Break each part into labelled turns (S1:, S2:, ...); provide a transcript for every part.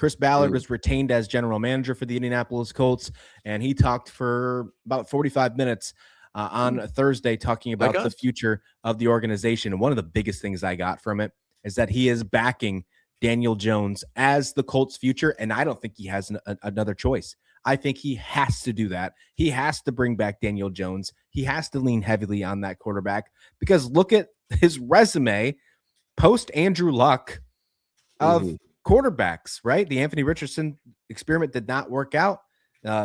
S1: Chris Ballard was retained as general manager for the Indianapolis Colts, and he talked for about 45 minutes on Thursday talking about the future of the organization. And one of the biggest things I got from it is that he is backing Daniel Jones as the Colts' future, and I don't think he has another choice. I think he has to do that. He has to bring back Daniel Jones. He has to lean heavily on that quarterback because look at his resume post Andrew Luck of quarterbacks, right? The Anthony Richardson experiment did not work out.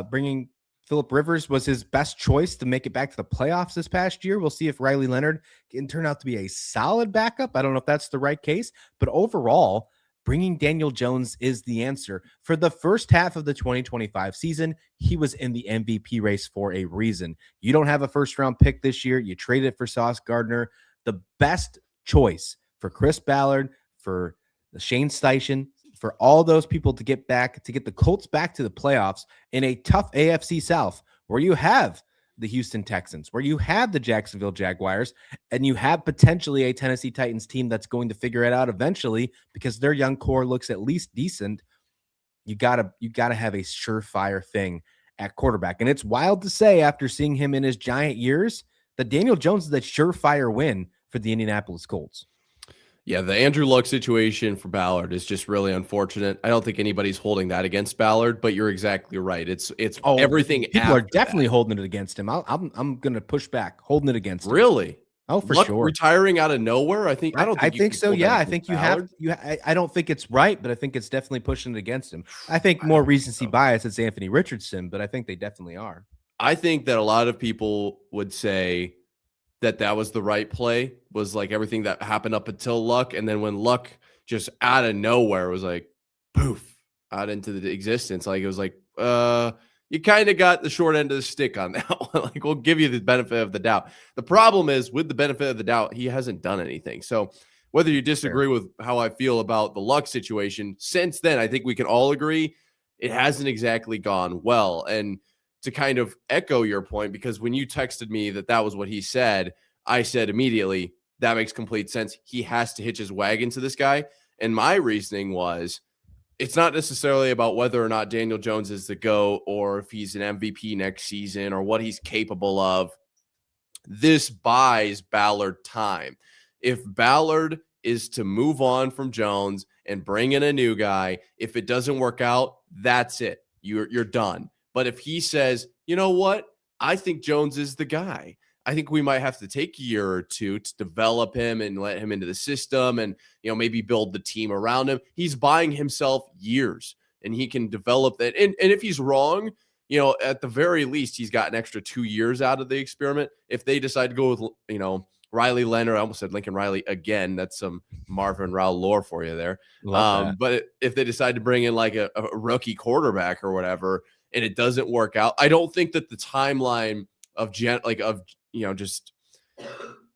S1: Bringing Phillip Rivers was his best choice to make it back to the playoffs this past year. We'll see if Riley Leonard can turn out to be a solid backup. I don't know if that's the right case, but overall, bringing Daniel Jones is the answer. For the first half of the 2025 season, he was in the MVP race for a reason. You don't have a first-round pick this year. You traded it for Sauce Gardner. The best choice for Chris Ballard, for Shane Steichen, for all those people to get the Colts back to the playoffs in a tough AFC South where you have the Houston Texans, where you have the Jacksonville Jaguars, and you have potentially a Tennessee Titans team that's going to figure it out eventually because their young core looks at least decent. You gotta have a surefire thing at quarterback. And it's wild to say after seeing him in his Giant years that Daniel Jones is a surefire win for the Indianapolis Colts.
S2: Yeah, the Andrew Luck situation for Ballard is just really unfortunate. I don't think anybody's holding that against Ballard, but you're exactly right. It's everything.
S1: People are definitely holding it against him. I'm going to push back, holding it against him.
S2: Really?
S1: Oh, for
S2: Luck
S1: sure.
S2: Retiring out of nowhere. I think
S1: so. Yeah, I think you have. I don't think it's right, but I think it's definitely pushing it against him. I think more recency bias. It's Anthony Richardson, but I think they definitely are.
S2: I think that a lot of people would say that was the right play, was like everything that happened up until Luck. And then when Luck just out of nowhere was like, poof, out into the existence. Like, it was like, you kind of got the short end of the stick on that one. Like, we'll give you the benefit of the doubt. The problem is with the benefit of the doubt, he hasn't done anything. So whether you disagree with how I feel about the Luck situation, since then, I think we can all agree it hasn't exactly gone well. And to kind of echo your point, because when you texted me that was what he said, I said immediately, that makes complete sense. He has to hitch his wagon to this guy. And my reasoning was, it's not necessarily about whether or not Daniel Jones is the GOAT or if he's an MVP next season or what he's capable of. This buys Ballard time. If Ballard is to move on from Jones and bring in a new guy, if it doesn't work out, that's it. You're done. But if he says, you know what, I think Jones is the guy. I think we might have to take a year or two to develop him and let him into the system and, maybe build the team around him. He's buying himself years and he can develop that. And if he's wrong, at the very least, he's got an extra 2 years out of the experiment. If they decide to go with, Riley Leonard, I almost said Lincoln Riley again. That's some Marvin Rao lore for you there. But if they decide to bring in like a rookie quarterback or whatever, and it doesn't work out, I don't think that the timeline of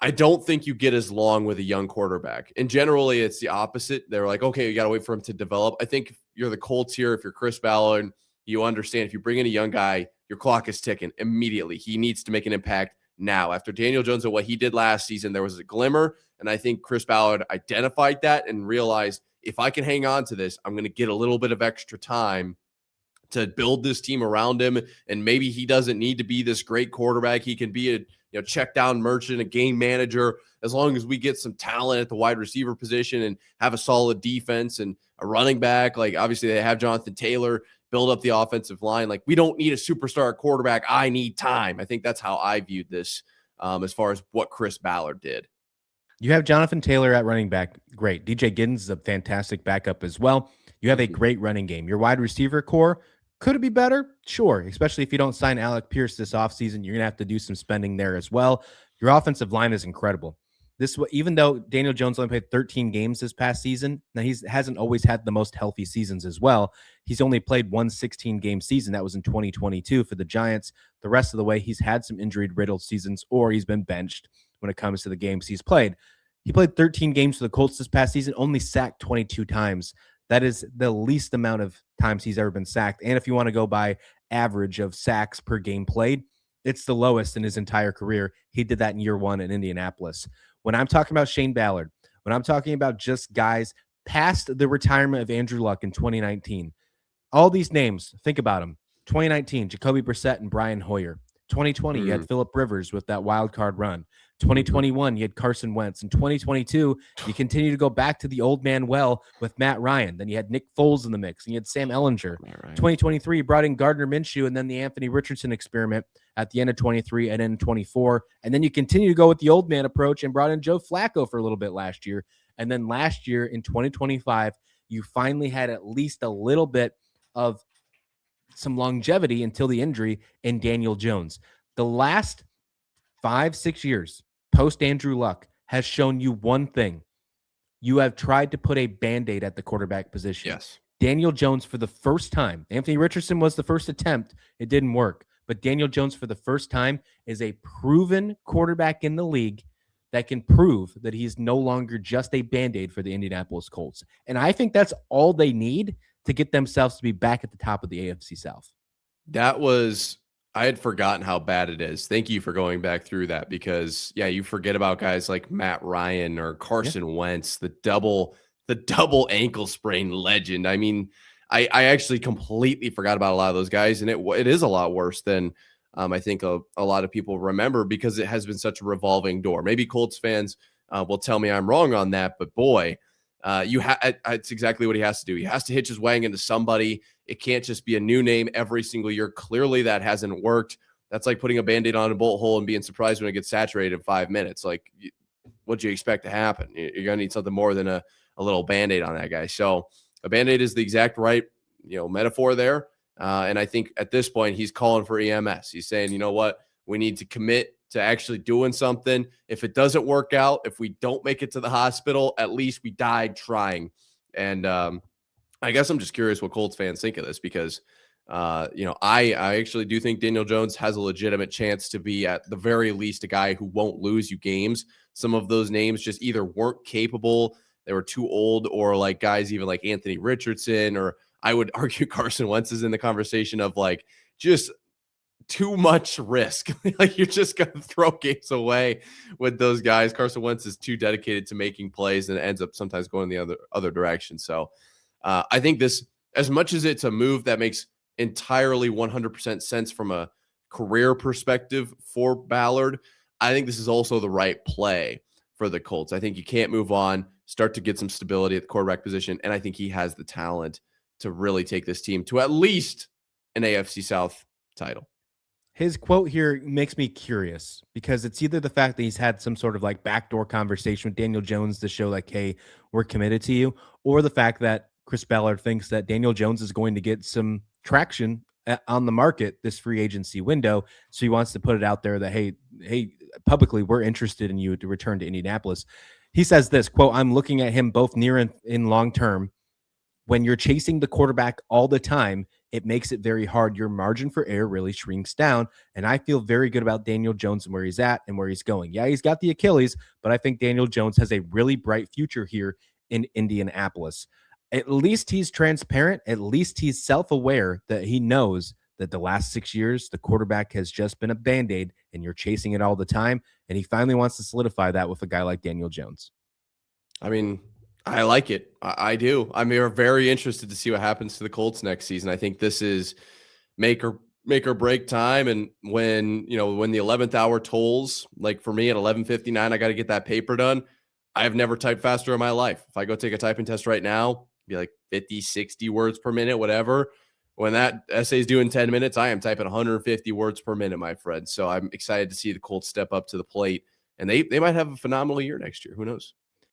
S2: I don't think you get as long with a young quarterback. And generally it's the opposite. They're like, okay, you got to wait for him to develop. I think if you're the Colts here, if you're Chris Ballard, you understand if you bring in a young guy, your clock is ticking immediately. He needs to make an impact now. After Daniel Jones and what he did last season, there was a glimmer. And I think Chris Ballard identified that and realized, if I can hang on to this, I'm going to get a little bit of extra time to build this team around him. And maybe he doesn't need to be this great quarterback. He can be a check down merchant, a game manager, as long as we get some talent at the wide receiver position and have a solid defense and a running back. Like, obviously they have Jonathan Taylor, build up the offensive line. Like, we don't need a superstar quarterback. I need time. I think that's how I viewed this as far as what Chris Ballard did.
S1: You have Jonathan Taylor at running back. Great. DJ Giddens is a fantastic backup as well. You have a great running game. Your wide receiver core, could it be better? Sure, especially if you don't sign Alec Pierce this offseason. You're going to have to do some spending there as well. Your offensive line is incredible. Even though Daniel Jones only played 13 games this past season, now he hasn't always had the most healthy seasons as well. He's only played one 16-game season. That was in 2022 for the Giants. The rest of the way, he's had some injury-riddled seasons, or he's been benched when it comes to the games he's played. He played 13 games for the Colts this past season, only sacked 22 times. That is the least amount of times he's ever been sacked. And if you want to go by average of sacks per game played, it's the lowest in his entire career. He did that in year one in Indianapolis. When I'm talking about Shane Ballard, when I'm talking about just guys past the retirement of Andrew Luck in 2019, all these names, think about them. 2019, Jacoby Brissett and Brian Hoyer. 2020, you had Phillip Rivers with that wild card run. 2021, you had Carson Wentz. In 2022, you continue to go back to the old man well with Matt Ryan. Then you had Nick Foles in the mix, and you had Sam Ehlinger. 2023, you brought in Gardner Minshew, and then the Anthony Richardson experiment at the end of 23 and then 24. And then you continue to go with the old man approach and brought in Joe Flacco for a little bit last year. And then last year in 2025, you finally had at least a little bit of some longevity until the injury in Daniel Jones. The last 5-6 years post Andrew Luck has shown you one thing. You have tried to put a Band-Aid at the quarterback position.
S2: Yes.
S1: Daniel Jones for the first time. Anthony Richardson was the first attempt. It didn't work. But Daniel Jones for the first time is a proven quarterback in the league that can prove that he's no longer just a Band-Aid for the Indianapolis Colts. And I think that's all they need to get themselves to be back at the top of the AFC South.
S2: I had forgotten how bad it is. Thank you for going back through that because, yeah, you forget about guys like Matt Ryan or Carson Wentz, the double ankle sprain legend. I mean, I actually completely forgot about a lot of those guys, and it is a lot worse than I think a lot of people remember because it has been such a revolving door. Maybe Colts fans will tell me I'm wrong on that, but boy, it's exactly what he has to do. He has to hitch his wagon to somebody. It can't just be a new name every single year. Clearly that hasn't worked. That's like putting a Band-Aid on a bolt hole and being surprised when it gets saturated in 5 minutes. Like, what do you expect to happen? You're going to need something more than a little Band-Aid on that guy. So a Band-Aid is the exact right, metaphor there. And I think at this point he's calling for EMS. He's saying, you know what, we need to commit to actually doing something. If it doesn't work out, if we don't make it to the hospital, at least we died trying. And I guess I'm just curious what Colts fans think of this because, I actually do think Daniel Jones has a legitimate chance to be at the very least a guy who won't lose you games. Some of those names just either weren't capable, they were too old, or like guys even like Anthony Richardson, or I would argue Carson Wentz is in the conversation of like just too much risk. Like you're just going to throw games away with those guys. Carson Wentz is too dedicated to making plays and it ends up sometimes going the other direction. So I think this, as much as it's a move that makes entirely 100% sense from a career perspective for Ballard, I think this is also the right play for the Colts. I think you can't move on, start to get some stability at the quarterback position. And I think he has the talent to really take this team to at least an AFC South title.
S1: His quote here makes me curious because it's either the fact that he's had some sort of like backdoor conversation with Daniel Jones to show like, hey, we're committed to you, or the fact that Chris Ballard thinks that Daniel Jones is going to get some traction on the market this free agency window. So he wants to put it out there that, hey, publicly, we're interested in you to return to Indianapolis. He says this, quote, I'm looking at him both near and in long term. When you're chasing the quarterback all the time, it makes it very hard. Your margin for error really shrinks down. And I feel very good about Daniel Jones and where he's at and where he's going. Yeah, he's got the Achilles, but I think Daniel Jones has a really bright future here in Indianapolis. At least he's transparent. At least he's self-aware that he knows that the last 6 years, the quarterback has just been a Band-Aid and you're chasing it all the time. And he finally wants to solidify that with a guy like Daniel Jones.
S2: I mean, I like it. I do. I mean, we're very interested to see what happens to the Colts next season. I think this is make or break time. And when the 11th hour tolls, like for me at 11:59, I got to get that paper done. I have never typed faster in my life. If I go take a typing test right now, be like 50, 60 words per minute, whatever. When that essay is due in 10 minutes, I am typing 150 words per minute, my friend. So I'm excited to see the Colts step up to the plate, and they might have a phenomenal year next year. Who knows?